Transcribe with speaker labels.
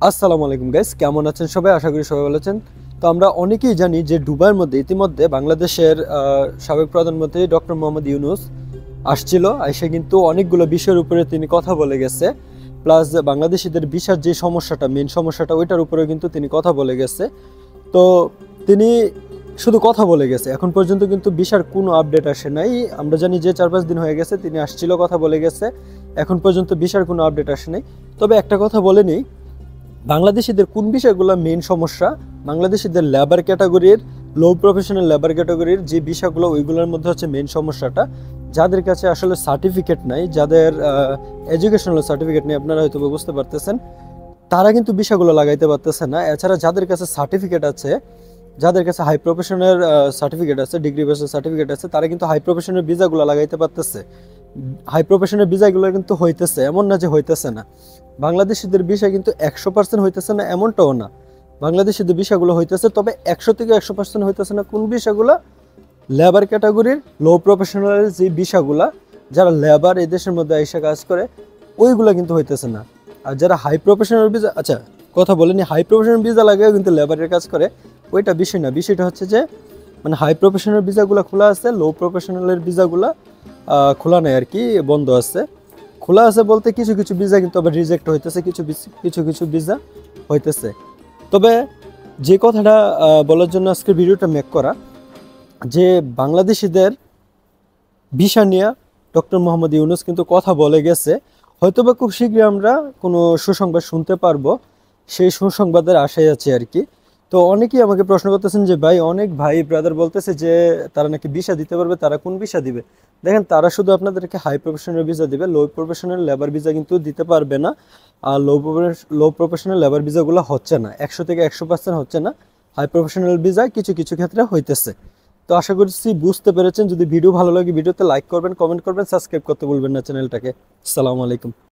Speaker 1: আসসালামু আলাইকুম গাইস, কেমন আছেন সবাই? আশা করি সবাই ভালো আছেন। তো আমরা অনেকেই জানি যে দুবাইয়ের মধ্যে ইতিমধ্যে বাংলাদেশের সাবেক প্রধানমন্ত্রী ডক্টর মোহাম্মদ ইউনূস আসছিল। এসে কিন্তু অনেকগুলো বিষয়ের উপরে তিনি কথা বলে গেছে, প্লাস বাংলাদেশিদের ভিসার যে সমস্যাটা, মেন সমস্যাটা, ওইটার উপরেও কিন্তু তিনি কথা বলে গেছে। তো তিনি শুধু কথা বলে গেছে, এখন পর্যন্ত কিন্তু ভিসার কোনো আপডেট আসে নাই। আমরা জানি যে 4-5 দিন হয়ে গেছে তিনি আসছিল, কথা বলে গেছে, এখন পর্যন্ত ভিসার কোনো আপডেট আসে নাই। তবে একটা কথা বলে নিই, বাংলাদেশিদের কোন বিষয়গুলো মেইন সমস্যা, বাংলাদেশিদের লেবার ক্যাটাগরির, লো প্রফেশনাল লেবার ক্যাটাগরির যে বিষয়গুলো, ওইগুলোর মধ্যে হচ্ছে মেইন সমস্যাটা। যাদের কাছে আসলে সার্টিফিকেট নাই, যাদের এডুকেশনাল সার্টিফিকেট নেই, আপনারা হয়তো বুঝতে পারতেছেন, তারা কিন্তু বিষয়গুলো লাগাইতে পারতেছে না। এছাড়া যাদের কাছে সার্টিফিকেট আছে, যাদের কাছে হাই প্রফেশনের সার্টিফিকেট আছে, ডিগ্রি বেসের সার্টিফিকেট আছে, তারা কিন্তু হাই প্রফেশনের ভিসাগুলো লাগাইতে পারতেছে। হাই প্রফেশনের ভিসাগুলো কিন্তু হইতেছে, এমন না যে হইতেছে না। বাংলাদেশিদের ভিসা কিন্তু 100% হইতেছে না, এমনটাও না। বাংলাদেশিদের ভিসাগুলো হইতেছে, তবে 100 থেকে 100% হইতেছে না। কোন ভিসাগুলো? লেবার ক্যাটাগরির, লো প্রফেশনালের যে ভিসাগুলা, যারা লেবার এই দেশের মধ্যে এসে কাজ করে, ওইগুলা কিন্তু হইতেছে না। আর যারা হাই প্রফেশনাল ভিসা, আচ্ছা কথা বলেনি, হাই প্রফেশনাল ভিসা লাগেও কিন্তু লেবারের কাজ করে, ওইটা বিষয় না। বিষয়টা হচ্ছে যে মানে হাই প্রফেশনাল ভিসাগুলো খোলা আছে, লো প্রফেশনালের ভিসাগুলা খোলা নেই আর কি, বন্ধ আছে। খোলা আছে বলতে কিছু কিছু ভিসা কিন্তু আবার রিজেক্ট হইতেছে, কিছু কিছু ভিসা হইতেছে। তবে যে কথাটা বলার জন্য আজকে ভিডিওটা মেক করা, যে বাংলাদেশিদের ভিসা নিয়ে ডক্টর মোহাম্মদ ইউনূস কিন্তু কথা বলে গেছে। হয়তোবা খুব শীঘ্রই আমরা কোনো সুসংবাদ শুনতে পারবো, সেই সুসংবাদের আশায় আছে আর কি। তো অনেকেই আমাকে প্রশ্ন করতেছেন যে ভাই, অনেক ভাই ব্রাদার বলতেছে যে তারা নাকি ভিসা দিতে পারবে, তারা কোন ভিসা দিবে? দেখেন, তারা শুধু আপনাদেরকে হাই প্রফেশনাল ভিসা দিবে, লো প্রফেশনাল লেবার ভিসা কিন্তু দিতে পারবে না। আর লো প্রফেশনাল লেবার ভিসাগুলো হচ্ছে না, 100 থেকে 100% হচ্ছে না। হাই প্রফেশনাল ভিসা কিছু কিছু ক্ষেত্রে হইতেছে। তো আশা করছি বুঝতে পেরেছেন। যদি ভিডিও ভালো লাগে, ভিডিওতে লাইক করবেন, কমেন্ট করবেন, সাবস্ক্রাইব করতে ভুলবেন না চ্যানেলটাকে। আসসালামু আলাইকুম।